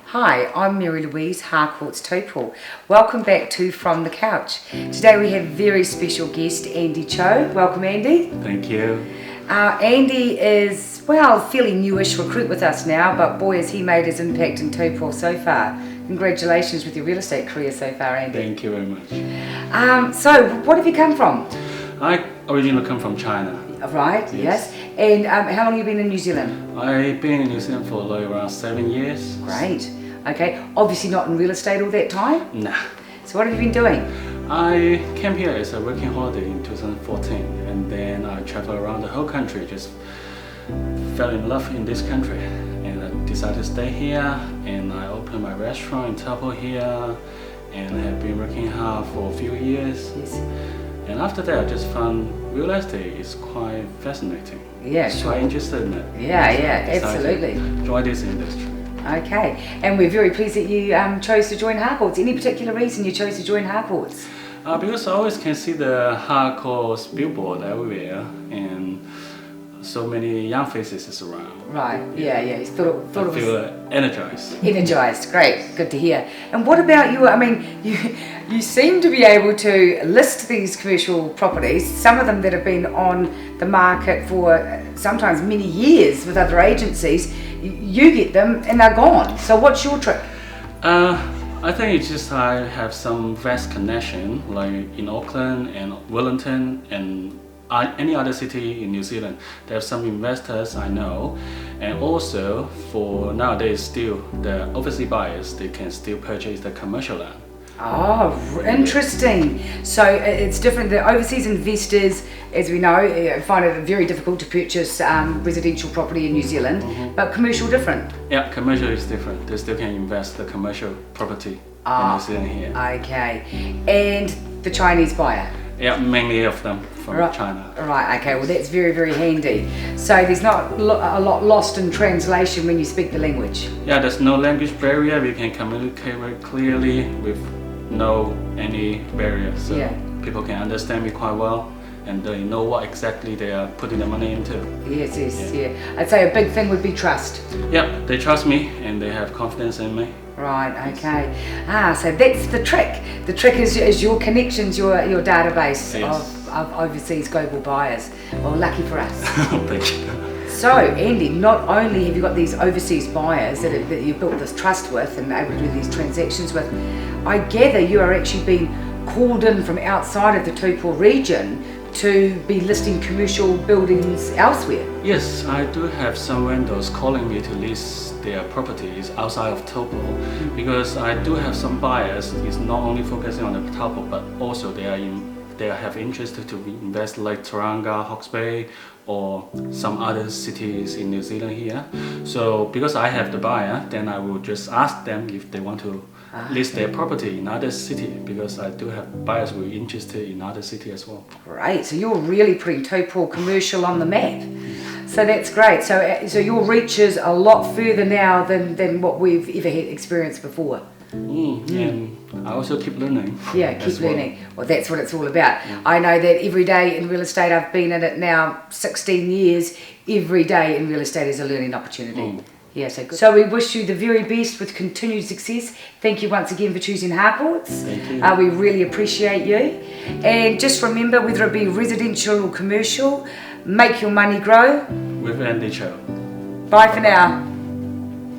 Hi, I'm Mary-Louise, Harcourts, Taupo. Welcome back to From the Couch. Today we have very special guest, Andy Cho. Welcome, Andy. Thank you. Andy is, well, fairly newish recruit with us now, but boy has he made his impact in Taupo so far. Congratulations with your real estate career so far, Andy. Thank you very much. So, what have you come from? I originally come from China. Right, yes. And how long have you been in New Zealand? I've been in New Zealand for like around 7 years. Great. Okay, obviously not in real estate all that time? Nah. So what have you been doing? I came here as a working holiday in 2014 and then I traveled around the whole country, just fell in love in this country and I decided to stay here and I opened my restaurant in Taupo here and I have been working hard for a few years. Yes. And after that I just found real estate is quite fascinating. Yeah, sure. Quite interested in it. Yeah, absolutely. Enjoy this industry. Okay, and we're very pleased that you chose to join Harcourts. Any particular reason you chose to join Harcourts? Because I always can see the Harcourts billboard everywhere and so many young faces is around. Right, yeah. You thought I feel energized. Energized, great, good to hear. And what about you? I mean, you seem to be able to list these commercial properties, some of them that have been on the market for sometimes many years with other agencies. You get them and they're gone. So what's your trick? I think it's just I have some vast connection, like in Auckland and Wellington and any other city in New Zealand. There are some investors I know, and also for nowadays still the overseas buyers, they can still purchase the commercial land. Oh, interesting. So it's different. The overseas investors, as we know, find it very difficult to purchase residential property in New Zealand, but commercial different. Yeah, commercial is different. They still can invest the commercial property in New Zealand here. Okay. And the Chinese buyer? Yeah, mainly of them from China. Right, okay, well that's very, very handy. So there's not a lot lost in translation when you speak the language? Yeah, there's no language barrier. We can communicate very clearly with no any barrier. So people can understand me quite well and they know what exactly they are putting the money into. Yes, yeah. I'd say a big thing would be trust. Yeah, they trust me and they have confidence in me. Right, okay. So that's the trick. The trick is your connections, your database of overseas global buyers. Well, lucky for us. Thank you. So, Andy, not only have you got these overseas buyers that you built this trust with and able to do these transactions with, I gather you are actually being called in from outside of the Taupo region to be listing commercial buildings elsewhere. Yes, I do have some vendors calling me to list their properties outside of Taupo because I do have some buyers is not only focusing on the Taupo but also they have interest to invest like Tauranga, Hawke's Bay or some other cities in New Zealand here. So because I have the buyer, then I will just ask them if they want to list their property in other city because I do have buyers who are interested in other city as well. Great, so you're really putting Taupo commercial on the map. So that's great. So your reach is a lot further now than what we've ever had experienced before. And I also keep learning. Yeah, keep learning. Well, that's what it's all about. I know that every day in real estate, I've been in it now 16 years, every day in real estate is a learning opportunity. Yeah, so good. So we wish you the very best with continued success. Thank you once again for choosing Harcourts. Thank you. We really appreciate you. And just remember, whether it be residential or commercial, make your money grow. With Andy Cho. Bye for now.